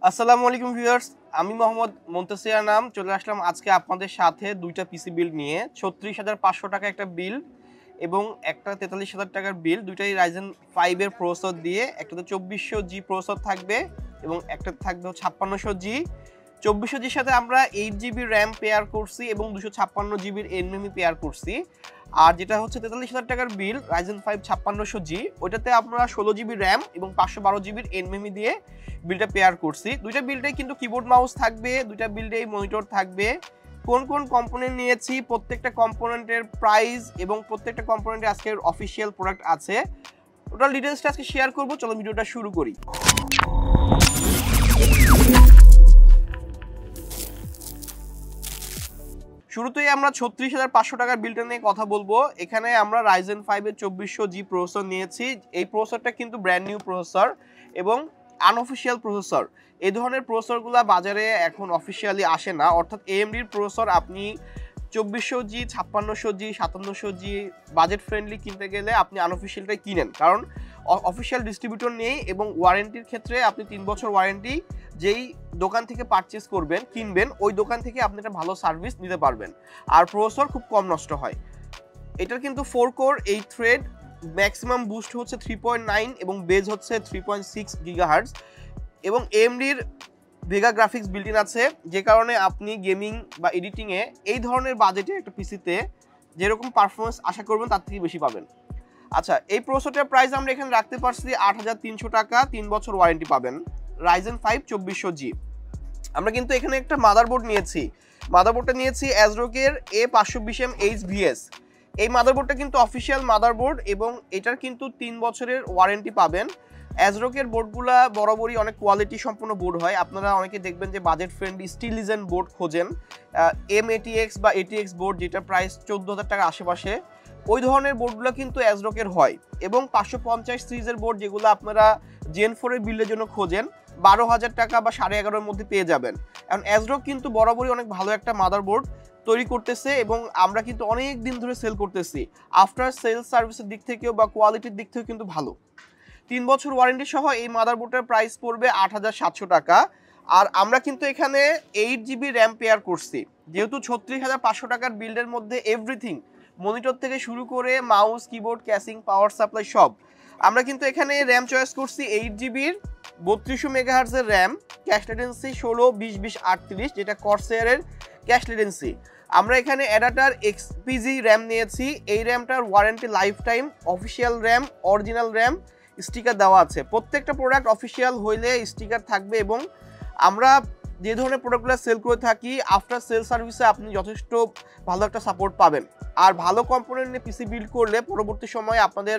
আসসালামু আলাইকুম ভিউয়ার্স, আমি মোহাম্মদ মুনতাসির নাম চলে আসলাম আজকে আপনাদের সাথে দুইটা পিসি বিল্ড নিয়ে। ৩৬,৫০০ টাকা একটা বিল এবং একটা ৪৩,০০০ টাকার বিল, দুইটাই Ryzen 5 এর প্রসেসর দিয়ে। একটাতে ২৪০০G প্রসেসর থাকবে এবং একটা থাকবে ৫৬০০G। ২৪০০Gর সাথে আমরা 8GB র্যাম পেয়ার করছি এবং 256GB NVMe পেয়ার করছি। আর যেটা হচ্ছে ৪৩,০০০ টাকার বিল Ryzen 5 5600G, ওইটাতে আমরা 16GB র্যাম এবং 512GB NVMe দিয়ে বিলটা পেয়ার করছি। দুইটা বিল্ডে কিন্তু কিবোর্ড মাউস থাকবে, দুইটা বিল্ডেই মনিটর থাকবে। কোন কোন কম্পোনেন্ট নিয়েছি, প্রত্যেকটা কম্পোনেন্টের প্রাইস এবং প্রত্যেকটা কম্পোনেন্টে আজকের অফিসিয়াল প্রোডাক্ট আছে, টোটাল ডিটেইলসটা আজকে শেয়ার করব। চলো ভিডিওটা শুরু করি। শুরুতেই আমরা ৩৬,৫০০ টাকার বিলটা নিয়ে কথা বলবো। এখানে আমরা Ryzen 5 এর ২৪০০G প্রসেসর নিয়েছি। এই প্রসেসরটা কিন্তু ব্র্যান্ড নিউ প্রসেসর এবং আনঅফিসিয়াল প্রসেসর। এই ধরনের প্রসেসরগুলো বাজারে এখন অফিসিয়ালি আসে না, অর্থাৎ AMDর প্রসেসর আপনি ২৪০০G, ৫৬০০G, ৫৭০০G বাজেট ফ্রেন্ডলি কিনতে গেলে আপনি আনঅফিসিয়ালটাই কিনেন, কারণ অফিসিয়াল ডিস্ট্রিবিউটর নেই এবং ওয়ারেন্টির ক্ষেত্রে আপনি 3 বছর ওয়ারেন্টি যেই দোকান থেকে পারচেস করবেন কিনবেন ওই দোকান থেকে আপনি একটা ভালো সার্ভিস নিতে পারবেন। আর প্রসেসর খুব কম নষ্ট হয়। এটার কিন্তু 4 কোর 8 থ্রেড, ম্যাক্সিমাম বুস্ট হচ্ছে 3.9 এবং বেজ হচ্ছে 3.6 গিগাহার্টজ এবং AMDর ভেগা গ্রাফিক্স বিল্ট ইন আছে, যে কারণে আপনি গেমিং বা এডিটিংয়ে এই ধরনের বাজেটে একটা পিসিতে যেরকম পারফরমেন্স আশা করবেন তার থেকে বেশি পাবেন। আচ্ছা, এই প্রসেসরটার প্রাইস আমরা এখানে রাখতে পারছি ৮৩০০ টাকা, 3 বছর ওয়ারেন্টি পাবেন। Ryzen 5 ২৪০০G। আমরা কিন্তু এখানে একটা মাদারবোর্ড নিয়েছি। মাদারবোর্ডটা নিয়েছি অ্যাজরোকের A520M HVS। এই মাদারবোর্ডটা কিন্তু অফিসিয়াল মাদারবোর্ড এবং এটার কিন্তু 3 বছরের ওয়ারেন্টি পাবেন। অ্যাজরোকের বোর্ডগুলা বরাবরই অনেক কোয়ালিটি সম্পন্ন বোর্ড হয়। আপনারা অনেকে দেখবেন যে বাজেট ফ্রেন্ডলি স্টিলিজেন বোর্ড খোঁজেন, M80X বা ATX বোর্ড যেটা প্রাইস ১৪,০০০ টাকা আশেপাশে, ওই ধরনের বোর্ডগুলো কিন্তু অ্যাজরোকের হয়। এবং ৫৫০ সিরিজের বোর্ড যেগুলো আপনারা Gen 4 এর বিল্ডের জন্য খোঁজেন ১২,০০০ টাকা বা ১১,৫০০ মধ্যে পেয়ে যাবেন। এখন অ্যাজরোক কিন্তু বরাবরই অনেক ভালো একটা মাদারবোর্ড তৈরি করতেছে এবং আমরা কিন্তু অনেক দিন ধরে সেল করতেছি। আফটার সেল সার্ভিসের দিক থেকেও বা কোয়ালিটির দিক থেকেও কিন্তু ভালো। 3 বছর ওয়ারেন্টি সহ এই মাদারবোর্ডটার প্রাইস পড়বে ৮৭০০ টাকা। আর আমরা কিন্তু এখানে 8GB র্যাম পেয়ার করছি। যেহেতু ৩৬,৫০০ টাকার বিল্ডের মধ্যে এভরিথিং, মনিটর থেকে শুরু করে mouse, keyboard, casing, power supply সব, আমরা কিন্তু এখানে র্যাম চয়েস করছি 8GBর ৩২০০ মেগাহার্টজের র্যাম, ক্যাশ লেটেন্সি 16-20-20-38, যেটা কর্সেয়ারের ক্যাশ লেটেন্সি। আমরা এখানে অ্যাডাপ্টার XPG র্যাম নিয়েছি। এই র্যামটার warranty lifetime, official RAM, original RAM, sticker দেওয়া আছে। প্রত্যেকটা প্রোডাক্ট অফিসিয়াল হইলে স্টিকার থাকবে এবং আমরা যে ধরনের প্রোডাক্টগুলো সেল করে থাকি আফটার সেল সার্ভিসে আপনি যথেষ্ট ভালো একটা সাপোর্ট পাবেন। আর ভালো কম্পোনেন্ট নিয়ে পিসি বিল্ড করলে পরবর্তী সময়ে আপনাদের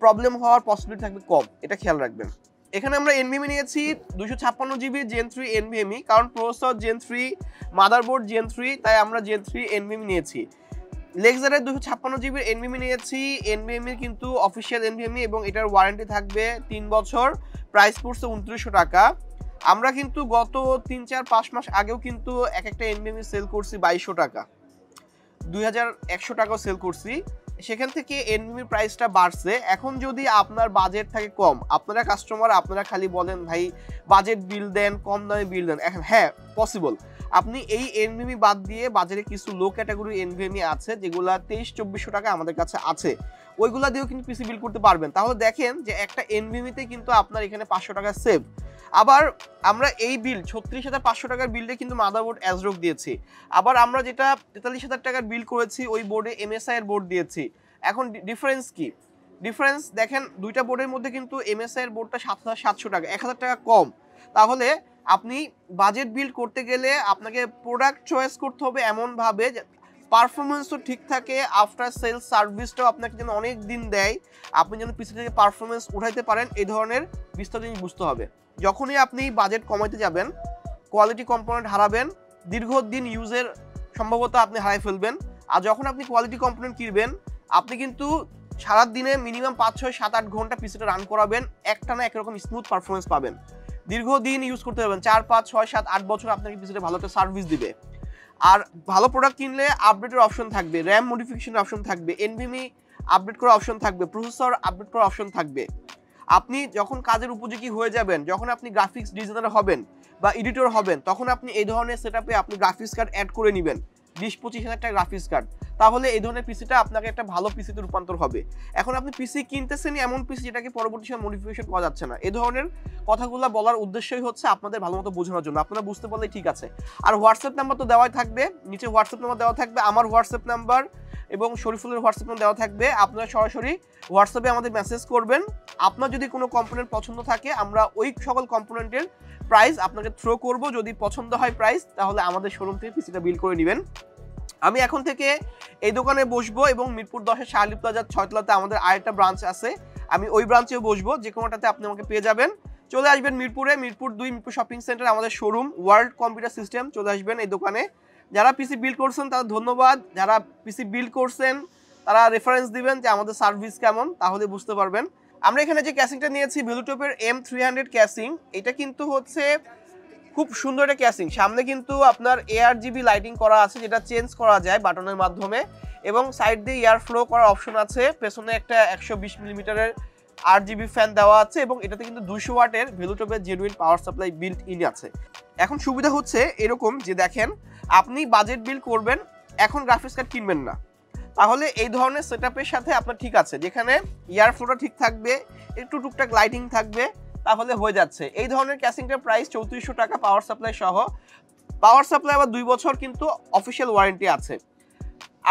প্রবলেম হওয়ার পসিবিলিটি থাকবে কম, এটা খেয়াল রাখবেন। এখানে আমরা NVMe নিয়েছি 256GB Gen 3 NVMe, কারণ প্রসেসর Gen 3, মাদারবোর্ড Gen 3, তাই আমরা Gen 3 NVMe নিয়েছি। লেক্সারের 256GB NVMe নিয়েছি। NVMe কিন্তু অফিসিয়াল NVMe এবং এটার ওয়ারেন্টি থাকবে 3 বছর। প্রাইস পড়ছে ২৯০০ টাকা। আমরা কিন্তু গত ৩-৪-৫ মাস আগেও কিন্তু একটা NVMe সেল করছি ২২০০ টাকা, ২১০০ টাকাও সেল করছি। সেখান থেকে NVMe প্রাইসটা বাড়ছে। এখন যদি আপনার বাজেট থাকে কম, আপনারা কাস্টমার, আপনারা খালি বলেন ভাই বাজেট বিল দেন, কম দামে বিল দেন, এখন হ্যাঁ পসিবল। আপনি এই NVMe বাদ দিয়ে বাজারে কিছু লো ক্যাটাগরি NVMe আছে যেগুলা ২৩-২৪০০ টাকা আমাদের কাছে আছে, ওইগুলা দিয়েও কিন্তু পিসি বিল করতে পারবেন। তাহলে দেখেন যে একটা NVMe-তে কিন্তু আপনার এখানে ৫০০ টাকা সেভ। আবার আমরা এই বিল ৩৬,৫০০ টাকার বিল্ডে কিন্তু মাদারবোর্ড অ্যাজরোক দিয়েছি। আবার আমরা যেটা ৪৩,০০০ টাকার বিল করেছি ওই বোর্ডে MSI এর বোর্ড দিয়েছি। এখন ডিফারেন্স কি? ডিফারেন্স দেখেন, দুইটা বোর্ডের মধ্যে কিন্তু MSI এর বোর্ডটা ৭৭০০ টাকা, ১,০০০ টাকা কম। তাহলে আপনি বাজেট বিল্ড করতে গেলে আপনাকে প্রোডাক্ট চয়েস করতে হবে এমনভাবে যে পারফরমেন্সও ঠিক থাকে, আফটার সেল সার্ভিসটাও আপনাকে যেন অনেক দিন দেয়, আপনি যেন পিসি থেকে পারফরমেন্স উঠাইতে পারেন, এই ধরনের বিস্তারিত জিনিস বুঝতে হবে। যখনই আপনি বাজেট কমাইতে যাবেন, কোয়ালিটি কম্পোনেন্ট হারাবেন, দীর্ঘদিন ইউজের সম্ভবত আপনি হারাই ফেলবেন। আর যখন আপনি কোয়ালিটি কম্পোনেন্ট কিনবেন, আপনি কিন্তু সারা দিনে মিনিমাম ৫-৬-৭-৮ ঘন্টা পিসিটা রান করাবেন, একটানা একরকম স্মুথ পারফরমেন্স পাবেন, দীর্ঘদিন ইউজ করতে পারবেন, ৪-৫-৬-৭-৮ বছর আপনাকে পিসিটা ভালো একটা সার্ভিস দিবে। আর ভালো প্রোডাক্ট কিনলে আপডেটের অপশন থাকবে, র্যাম মডিফিকেশনের অপশন থাকবে, NVMe আপডেট করার অপশন থাকবে, প্রসেসর আপডেট করার অপশন থাকবে। আপনি যখন কাজের উপযোগী হয়ে যাবেন, যখন আপনি গ্রাফিক্স ডিজাইনার হবেন বা এডিটর হবেন, তখন আপনি এই ধরনের সেটআপে আপনি গ্রাফিক্স কার্ড অ্যাড করে নেবেন, 20-25 হাজার টাকা গ্রাফিক্স কার্ড, তাহলে এই ধরনের পিসিটা আপনাকে একটা ভালো পিসিতে রূপান্তর হবে। এখন আপনি পিসি কিনতেছেনই এমন পিসি যেটাকে পরবর্তী সময় মডিফিকেশন করা যাচ্ছে না। এই ধরনের কথাগুলো বলার উদ্দেশ্যই হচ্ছে আপনাদের ভালো মতো বোঝানোর জন্য, আপনারা বুঝতে পারলে ঠিক আছে। আর হোয়াটসঅ্যাপ নাম্বার তো দেওয়াই থাকবে, নিচে হোয়াটসঅ্যাপ নাম্বার দেওয়া থাকবে, আমার হোয়াটসঅ্যাপ নাম্বার এবং শরীফুলের হোয়াটসঅ্যাপ নাম্বার দেওয়া থাকবে। আপনারা সরাসরি হোয়াটসঅ্যাপে আমাদের মেসেজ করবেন। আপনার যদি কোনো কম্পোনেন্ট পছন্দ থাকে, আমরা ওই সকল কম্পোনেন্টের প্রাইস আপনাকে থ্রো করব। যদি পছন্দ হয় প্রাইস, তাহলে আমাদের শোরুম থেকে পিসিটা বিল করে নেবেন। আমি এখন থেকে এই দোকানে বসবো এবং মিরপুর 10-এর শার্লি প্লাজার 6 তলাতে আমাদের আরেকটা ব্রাঞ্চ আছে, আমি ওই ব্রাঞ্চেও বসবো, যে কোনোটাতে আপনি আমাকে পেয়ে যাবেন। চলে আসবেন মিরপুরে, মিরপুর 2 মিরপুর শপিং সেন্টার আমাদের শোরুম, ওয়ার্ল্ড কম্পিউটার সিস্টেম। চলে আসবেন এই দোকানে। যারা পিসি বিল্ড করছেন তাদের ধন্যবাদ, যারা পিসি বিল্ড করছেন তারা রেফারেন্স দিবেন যে আমাদের সার্ভিস কেমন, তাহলে বুঝতে পারবেন। আমরা এখানে যে ক্যাসিংটা নিয়েছি ভ্যালুটপের M300 ক্যাসিং, এটা কিন্তু হচ্ছে খুব সুন্দর একটা ক্যাসিং। সামনে কিন্তু আপনার ARGB লাইটিং করা আছে, যেটা চেঞ্জ করা যায় বাটনের মাধ্যমে, এবং সাইড দিয়ে এয়ার ফ্লো করার অপশন আছে। পেছনে একটা 120 মিলিমিটারের RGB ফ্যান দেওয়া আছে, এবং এটাতে কিন্তু 200 ওয়াটের ভ্যালুটপের genuine power supply built in আছে। এখন সুবিধা হচ্ছে এরকম যে দেখেন, আপনি বাজেট বিল করবেন, এখন গ্রাফিক্স কার্ড কিনবেন না, তাহলে এই ধরনের সেটআপের সাথে আপনার ঠিক আছে, যেখানে এয়ার ফ্লোটা ঠিক থাকবে, একটু টুকটাক লাইটিং থাকবে, তাহলে হয়ে যাচ্ছে। এই ধরনের ক্যাসিংটার প্রাইস 3400 টাকা পাওয়ার সাপ্লাই সহ। পাওয়ার সাপ্লাই আবার 2 বছর কিন্তু অফিসিয়াল ওয়ারেন্টি আছে।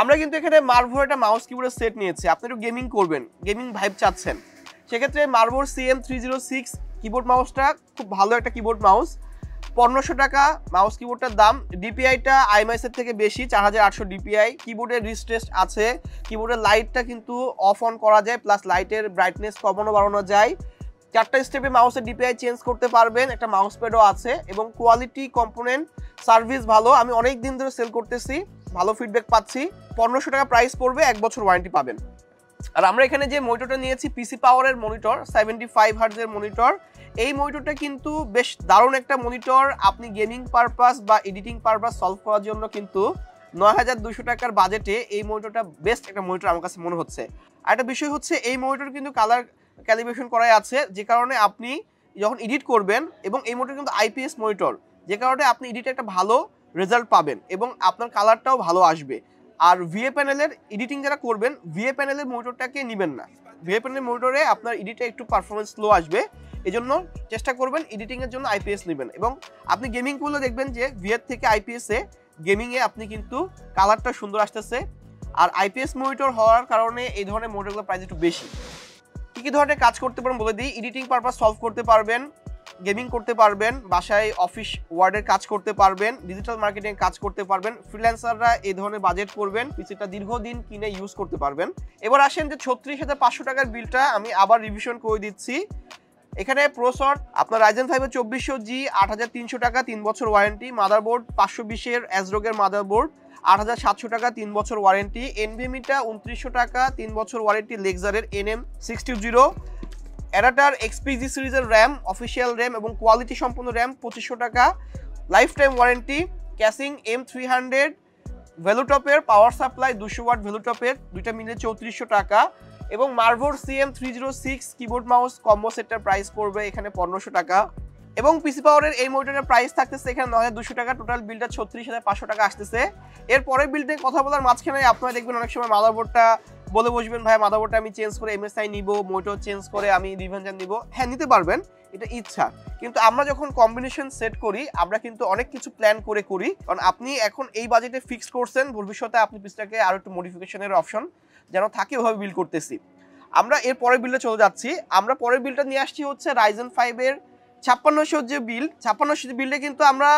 আমরা কিন্তু এখানে মার্ভোর একটা মাউস কিবোর্ডের সেট নিয়েছি। আপনি একটু গেমিং করবেন, গেমিং ভাইব চাচ্ছেন, সেক্ষেত্রে মার্ভোর CM306 কিবোর্ড মাউসটা খুব ভালো একটা কিবোর্ড মাউস। 1500 টাকা মাউস কিবোর্ডটার দাম। ডিপিআইটা আইএমআইএসের থেকে বেশি, 4800 ডিপিআই। কিবোর্ডের রিস্টেস্ট আছে, কিবোর্ডের লাইটটা কিন্তু অফ অন করা যায়, প্লাস লাইটের ব্রাইটনেস কমানো বাড়ানো যায়। 4টা স্টেপে মাউসের ডিপিআই চেঞ্জ করতে পারবেন, একটা মাউস প্যাডও আছে, এবং কোয়ালিটি কম্পোনেন্ট সার্ভিস ভালো। আমি অনেক দিন ধরে সেল করতেছি, ভালো ফিডব্যাক পাচ্ছি। 1500 টাকা প্রাইস পড়বে, 1 বছর ওয়ারেন্টি পাবেন। আর আমরা এখানে যে মনিটরটা নিয়েছি পিসি পাওয়ারের মনিটর, 75 হার্টজের মনিটর। এই মনিটরটা কিন্তু বেশ দারুণ একটা মনিটর। আপনি গেমিং পারপাস বা এডিটিং পারপাস সলভ করার জন্য কিন্তু 9200 টাকার বাজেটে এই মনিটরটা বেস্ট একটা মনিটর আমার কাছে মনে হচ্ছে। আর একটা বিষয় হচ্ছে, এই মনিটর কিন্তু কালার ক্যালিব্রেশন করাই আছে, যে কারণে আপনি যখন এডিট করবেন, এবং এই মনিটর কিন্তু আইপিএস মনিটর, যে কারণে আপনি এডিটে একটা ভালো রেজাল্ট পাবেন এবং আপনার কালারটাও ভালো আসবে। আর ভিএ প্যানেলের এডিটিং যারা করবেন, ভিএ প্যানেলের মনিটরটাকে নেবেন না। ভিএ প্যানেলের মনিটরে আপনার এডিটে একটু পারফরমেন্স স্লো আসবে, এজন্য চেষ্টা করবেন এডিটিংয়ের জন্য আইপিএস নেবেন। এবং আপনি গেমিং করলে দেখবেন যে ভিএর থেকে আইপিএসে গেমিংয়ে আপনি কিন্তু কালারটা সুন্দর আসতেছে। আর আইপিএস মনিটর হওয়ার কারণে এই ধরনের মনিটরগুলোর প্রাইস একটু বেশি। কী ধরনের কাজ করতে পারেন বলে দিই। এডিটিং পারপাস সলভ করতে পারবেন, গেমিং করতে পারবেন, বাসায় অফিস ওয়ার্ডের কাজ করতে পারবেন, ডিজিটাল মার্কেটিং কাজ করতে পারবেন। ফ্রিল্যান্সাররা এই ধরনের বাজেট করবেন, পিসিটা দীর্ঘদিন কিনে ইউজ করতে পারবেন। এবার আসেন যে 36,500 টাকার বিলটা আমি আবার রিভিশন করে দিচ্ছি। এখানে প্রসেসর আপনার Ryzen 5 2400G 8300 টাকা, 3 বছর ওয়ারেন্টি। মাদারবোর্ড 520-এর অ্যাজরোগের মাদারবোর্ড, 8700 টাকা, 3 বছর ওয়ারেন্টি। এনভিএমইটা 2900 টাকা, 3 বছর ওয়ারেন্টি লেক্সারের NM620। অ্যাডাপ্টার XPG সিরিজের র্যাম, অফিসিয়াল র্যাম এবং কোয়ালিটি সম্পন্ন র্যাম 2500 টাকা, lifetime warranty. Casing M300 ভ্যালুটপের পাওয়ার সাপ্লাই 200 ওয়াট ভ্যালুটপের, দুইটা মিলে 3400 টাকা। এবং মার্ভোর CM306 কিবোর্ড মাউস কম্বো সেটটার প্রাইস পড়বে এখানে 1500 টাকা। এবং পিসি পাওয়ারের এই মনিটরের প্রাইস থাকতেছে এখানে 9200 টাকা। টোটাল বিলটা 36,500 টাকা আসতেছে। এর পরের বিলটা কথা বলার মাঝখানে আপনারা দেখবেন অনেক সময় মাদারবোর্ডটা বলে বসবেন, ভাই মাদারবোর্ডটা আমি চেঞ্জ করে MSI নিব, মনিটর চেঞ্জ করে আমি রিভেঞ্জার নিব। হ্যাঁ, নিতে পারবেন, এটা ইচ্ছা। কিন্তু আমরা যখন কম্বিনেশন সেট করি, আমরা কিন্তু অনেক কিছু প্ল্যান করে করি, কারণ আপনি এখন এই বাজেটে ফিক্স করছেন, ভবিষ্যতে আপনি পিসটাকে আরও একটু মডিফিকেশনের অপশন যেন থাকে ওভাবে বিল করতেছি। আমরা এর পরের বিলটা চলে যাচ্ছি। আমরা পরের বিলটা নিয়ে আসছি হচ্ছে Ryzen 5-এর 5600 যে বিল। 5600 বিলটা কিন্তু আমরা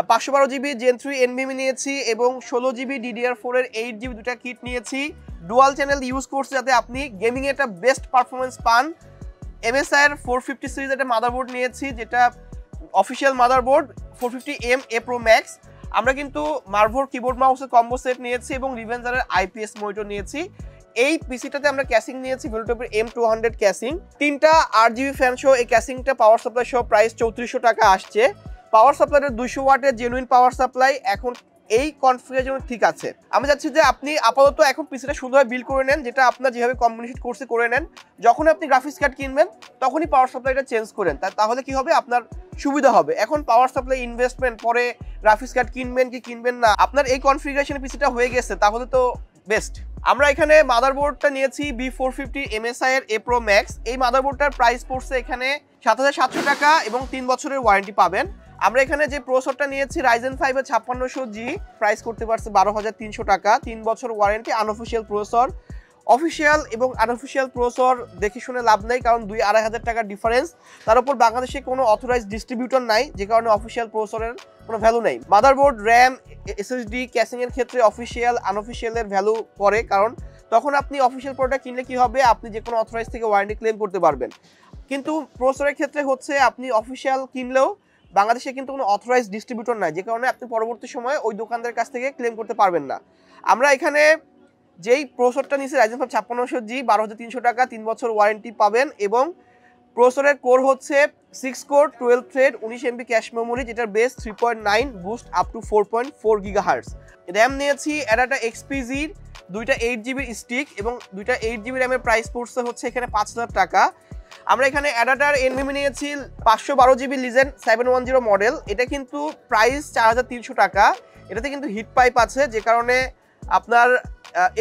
512 জিবি Gen 3 NVMe নিয়েছি এবং 16 জিবি DDR4 এর 8 জিবি দুটা কিট নিয়েছি। ডুয়াল চ্যানেল ইউজ করছে যাতে আপনি গেমিংয়ে একটা বেস্ট পারফরমেন্স পান। MSI এর 450 সিরিজ একটা মাদারবোর্ড নিয়েছি, যেটা official motherboard 450M A Pro Max। আমরা কিন্তু মার্ভোর কিবোর্ড মাউসের কম্বো সেট নিয়েছি এবং রিভেঞ্জারের IPS মনিটর নিয়েছি। এই পিসিটাতে আমরা ক্যাসিং নিয়েছি ভ্যালুটপের M200 ক্যাসিং। 3টা 8GB ফ্যান সহ এই ক্যাসিংটা পাওয়ার সাপ্লাই সহ প্রাইস 3400 টাকা আসছে। পাওয়ার সাপ্লাইয়ের 200 ওয়াটের জেনুইন পাওয়ার সাপ্লাই। এখন এই কনফিগারেশন ঠিক আছে। আমি চাচ্ছি যে আপনি আপাতত এখন পিসিটা সুন্দরভাবে বিল্ড করে নেন, যেটা আপনার যেভাবে কম্বিনেশন কোর্সে করে নেন। যখন আপনি গ্রাফিক্স কার্ড কিনবেন তখনই পাওয়ার সাপ্লাইটা চেঞ্জ করেন, তাহলে কি হবে আপনার সুবিধা হবে। এখন পাওয়ার সাপ্লাই ইনভেস্টমেন্ট, পরে গ্রাফিক্স কার্ড কিনবেন কি কিনবেন না, আপনার এই কনফিগারেশনে পিসিটা হয়ে গেছে তাহলে তো বেস্ট। আমরা এখানে মাদারবোর্ডটা নিয়েছি B450 MSI এর A Pro Max। এই মাদারবোর্ডটার প্রাইস পড়ছে এখানে ৭৭০০ টাকা এবং ৩ বছরের ওয়ারেন্টি পাবেন। আমরা এখানে যে প্রসেসরটা নিয়েছি Ryzen 5 এর 5600G, প্রাইস করতে পারছে ১২৩০০ টাকা, ৩ বছর ওয়ারেন্টি, আনঅফিশিয়াল প্রসেসর। অফিসিয়াল এবং আনঅফিশিয়াল প্রসেসর দেখে শুনে লাভ নেই, কারণ ২-২.৫ হাজার টাকার ডিফারেন্স। তার উপর বাংলাদেশে কোনো অথরাইজড ডিস্ট্রিবিউটর নাই, যে কারণে অফিসিয়াল প্রসেসরের কোনো ভ্যালু নেই। মাদারবোর্ড, র্যাম, SSD, ক্যাসিংয়ের ক্ষেত্রে অফিসিয়াল আনঅফিসিয়ালের ভ্যালু পড়ে, কারণ তখন আপনি অফিসিয়াল প্রোডাক্ট কিনলে কি হবে, আপনি যে কোনো অথরাইজ থেকে ওয়ারেন্টি ক্লেম করতে পারবেন। কিন্তু প্রসেসরের ক্ষেত্রে হচ্ছে আপনি অফিসিয়াল কিনলেও বাংলাদেশে কিন্তু কোনো অথরাইজড ডিস্ট্রিবিউটর নাই, যে কারণে আপনি পরবর্তী সময়ে ওই দোকানদারের কাছ থেকে ক্লেম করতে পারবেন না। আমরা এখানে যেই প্রসেসরটা নিয়েছি Ryzen 5 5600G, ১২৩০০ টাকা, 3 বছর ওয়ারেন্টি পাবেন। এবং প্রসেসরের কোর হচ্ছে 6 core 12 thread 19 MB cache memory, যেটার base 3.9, boost up to 4.4 GHz। RAM নিয়েছি অ্যাডাটা XPG, দুইটা 8GB স্টিক এবং দুইটা 8GB র্যামের প্রাইস পড়ছে হচ্ছে এখানে ৫,০০০ টাকা। আমরা এখানে অ্যাডাটার NVMe নিয়েছি 512GB লিজেন্ড 710 মডেল। এটা কিন্তু প্রাইস ৪৩০০ টাকা। এটাতে কিন্তু হিট পাইপ আছে, যে কারণে আপনার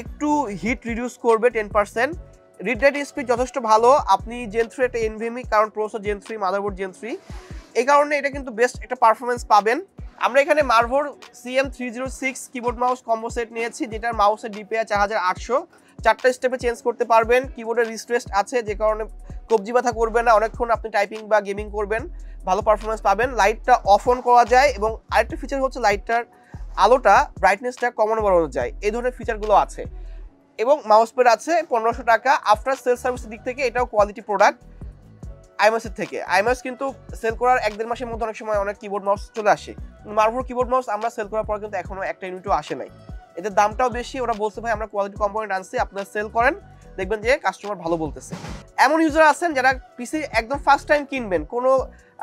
একটু হিট রিডিউস করবে 10%। রিড রাইট স্পিড যথেষ্ট ভালো। আপনি Gen 3 একটা NVMe, কারণ প্রসেসর Gen 3, মাদারবোর্ড Gen 3, এই কারণে এটা কিন্তু বেস্ট একটা পারফরমেন্স পাবেন। আমরা এখানে মার্ভোর CM306 keyboard mouse combo set নিয়েছি, যেটার মাউসের DPI 4800, 4টা স্টেপে চেঞ্জ করতে পারবেন। কিবোর্ডের রিস্ট্রেস্ট আছে, যে কারণে কবজি ব্যথা করবে না, অনেকক্ষণ আপনি টাইপিং বা গেমিং করবেন, ভালো পারফরমেন্স পাবেন। লাইটটা অফ অন করা যায় এবং আরেকটা ফিচার হচ্ছে লাইটটার আলোটা ব্রাইটনেসটা কমানো বাড়ানো যায়, এই ধরনের ফিচারগুলো আছে। এবং মাউস প্যাড আছে 1500 টাকা। আফটার সেল সার্ভিসের দিক থেকে এটাও কোয়ালিটি প্রোডাক্ট আইমাসের থেকে। আইমাস কিন্তু সেল করার 1-1.5 মাসের মধ্যে অনেক সময় অনেক কিবোর্ড মাউস চলে আসে। মার্ভোর কিবোর্ড মাউস আমরা সেল করার পর কিন্তু এখনো একটা ইউনিটও আসে নাই। এদের দামটাও বেশি, ওরা বলছে ভাই আমরা কোয়ালিটি কম্পোনেন্ট আনছি, আপনারা সেল করেন, দেখবেন যে কাস্টমার ভালো বলতেছে। এমন ইউজার আছেন যারা পিসি একদম ফার্স্ট টাইম কিনবেন, কোনো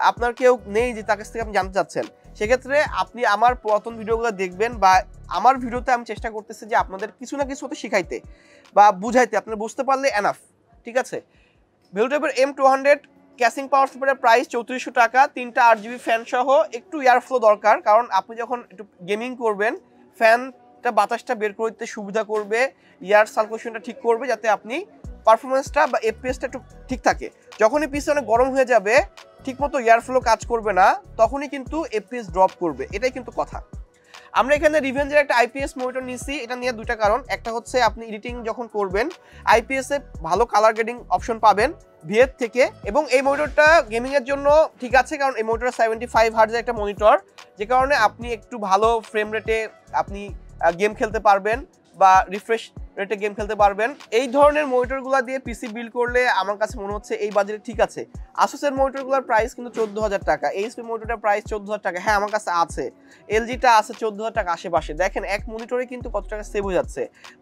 আপনার কেউ নেই যে তার কাছ থেকে আপনি জানতে চাচ্ছেন, সেক্ষেত্রে আপনি আমার পুরাতন ভিডিওগুলো দেখবেন, বা আমার ভিডিওতে আমি চেষ্টা করতেছি যে আপনাদের কিছু না কিছু হতে শিখাইতে বা বুঝাইতে, আপনারা বুঝতে পারলে এনাফ, ঠিক আছে। ভেলুটেপের M200 ক্যাসিং পাওয়ার সাপ্লাইয়ের প্রাইস 3400 টাকা, 3টা 8GB ফ্যান সহ। একটু এয়ার ফ্লো দরকার, কারণ আপনি যখন একটু গেমিং করবেন ফ্যানটা বাতাসটা বের করে দিতে সুবিধা করবে, এয়ার সার্কুলেশনটা ঠিক করবে, যাতে আপনি পারফরমেন্সটা বা এফপিএসটা একটু ঠিক থাকে। যখনই পিসি অনেক গরম হয়ে যাবে, ঠিকমতো এয়ার ফ্লো কাজ করবে না, তখনই কিন্তু এফপিএস ড্রপ করবে, এটাই কিন্তু কথা। আমরা এখানে রিভেঞ্জের একটা আইপিএস মনিটর নিয়েছি, এটা নিয়ে দুইটা কারণ। একটা হচ্ছে আপনি এডিটিং যখন করবেন আইপিএস এ ভালো কালার গ্রেডিং অপশন পাবেন ভিএর থেকে, এবং এই মনিটরটা গেমিং এর জন্য ঠিক আছে, কারণ এই মনিটরটা 75 হার্টজের একটা মনিটর, যে কারণে আপনি একটু ভালো ফ্রেম রেটে আপনি গেম খেলতে পারবেন বা রিফ্রেশ রেটে গেম খেলতে পারবেন। এই ধরনের মনিটরগুলো দিয়ে পিসি বিল্ড করলে আমার কাছে মনে হচ্ছে এই বাজেটে ঠিক আছে। আসুসের মনিটরগুলোর প্রাইস কিন্তু 14,000 টাকা, এইচপি মনিটরটার প্রাইস 14,000 টাকা। হ্যাঁ আমার কাছে আছে, এলজিটা আছে 14,000 টাকা আশেপাশে। দেখেন এক মনিটরে কিন্তু কত টাকা সেভ হয়ে যাচ্ছে।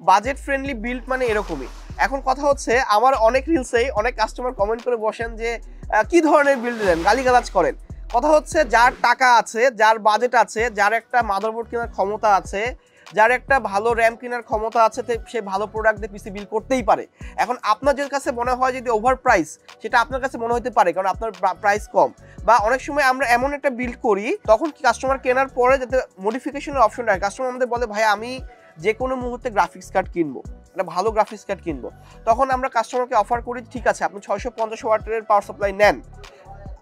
বাজেট ফ্রেন্ডলি বিল্ড মানে এরকমই। এখন কথা হচ্ছে, আমার অনেক রিলসেই অনেক কাস্টমার কমেন্ট করে বসেন যে কি ধরনের বিল্ড দেন, গালিগালাজ করেন। কথা হচ্ছে যার টাকা আছে, যার বাজেট আছে, যার একটা মাদারবোর্ড কেনার ক্ষমতা আছে, যার একটা ভালো র্যাম কেনার ক্ষমতা আছে, সে ভালো প্রোডাক্ট দিয়ে পিসি বিল্ড করতেই পারে। এখন আপনাদের কাছে মনে হয় যদি ওভার প্রাইস, সেটা আপনার কাছে মনে হতে পারে, কারণ আপনার প্রাইস কম, বা অনেক সময় আমরা এমন একটা বিল্ড করি তখন কাস্টমার কেনার পরে যাতে মডিফিকেশনের অপশন রাখে। কাস্টমার আমাদের বলে ভাই আমি যে কোনো মুহূর্তে গ্রাফিক্স কার্ড কিনবো, একটা ভালো গ্রাফিক্স কার্ড কিনবো, তখন আমরা কাস্টমারকে অফার করি ঠিক আছে আপনি 650 ওয়াটের পাওয়ার সাপ্লাই নেন,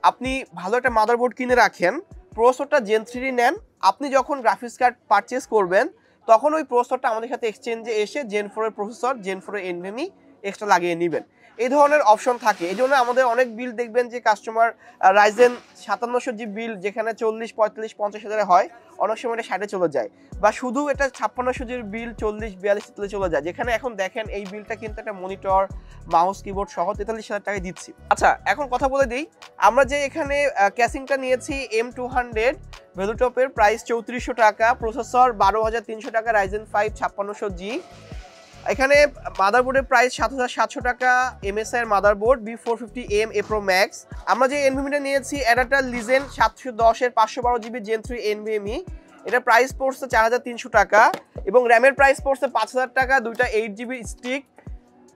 আপনি ভালো একটা মাদারবোর্ড কিনে রাখেন, প্রসেসরটা Gen 3 নেন, আপনি যখন গ্রাফিক্স কার্ড পারচেস করবেন তখন ওই প্রসেসরটা আমাদের সাথে এক্সচেঞ্জে এসে Gen 4 এর প্রসেসর, Gen 4 এর NVMe এক্সট্রা লাগিয়ে নেবেন। এই ধরনের অপশন থাকে। এই জন্য আমাদের অনেক বিল দেখবেন যে কাস্টমার Ryzen 5700G বিল যেখানে 40, 45, 50 হাজারে হয়, অনেক সময় এটা 60-এ চলে যায়, বা শুধু এটা 5600G বিল 40, 42 চলে যায়, যেখানে এখন দেখেন এই বিলটা কিন্তু একটা মনিটর, মাউস, কিবোর্ড সহ 43,000 টাকায় দিচ্ছি। আচ্ছা এখন কথা বলে দিই, আমরা যে এখানে ক্যাসিংটা নিয়েছি M200 ভ্যালুটপের প্রাইস 3400 টাকা, প্রসেসর 12,300 টাকা, Ryzen 5 5600G। এখানে মাদারবোর্ডের প্রাইস 7,700 টাকা, MSI এর motherboard B450M A Pro Max। আমরা যে NVMe নিয়েছি অ্যাডাটার লিজেন্ড 710 এর 512GB Gen 3 NVMe। এটা প্রাইস পড়ছে 4300 টাকা এবং র্যামের প্রাইস পড়ছে 5000 টাকা। দুইটা 8GB স্টিক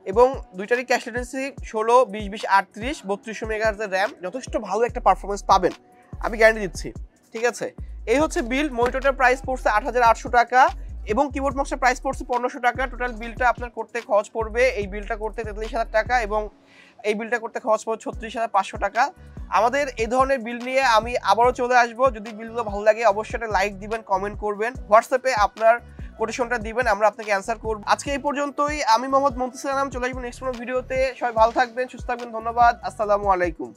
এবং দুইটারই ক্যাশ লেটেন্সি 16, 20, 20, 38, 3200 মেগাহার্টজের র্যাম, যথেষ্ট ভালো একটা পারফরমেন্স পাবেন, আমি গ্যারান্টি দিচ্ছি। ঠিক আছে, এই হচ্ছে বিল। মনিটরটার প্রাইস পড়ছে 8800 টাকা এবং কিবোর্ড মাউসের প্রাইস পড়ছে 1500 টাকা। টোটাল বিলটা আপনার করতে খরচ পড়বে, এই বিলটা করতে 43000 টাকা এবং এই বিলটা করতে খরচ পড়বে 36500 টাকা। আমাদের এই ধরনের বিল নিয়ে আমি আবারও চলে আসবো। যদি বিলগুলো ভালো লাগে অবশ্যই একটা লাইক দিবেন, কমেন্ট করবেন, হোয়াটসঅ্যাপে আপনার কোটেশনটা দিবেন, আমরা আপনাকে অ্যান্সার করব। আজকে এই পর্যন্তই। আমি মোহাম্মদ মুনতাসির আলম, চলে আসবো নেক্সট কোনো ভিডিওতে। সবাই ভালো থাকবেন, সুস্থ থাকবেন, ধন্যবাদ, আসসালামু আলাইকুম।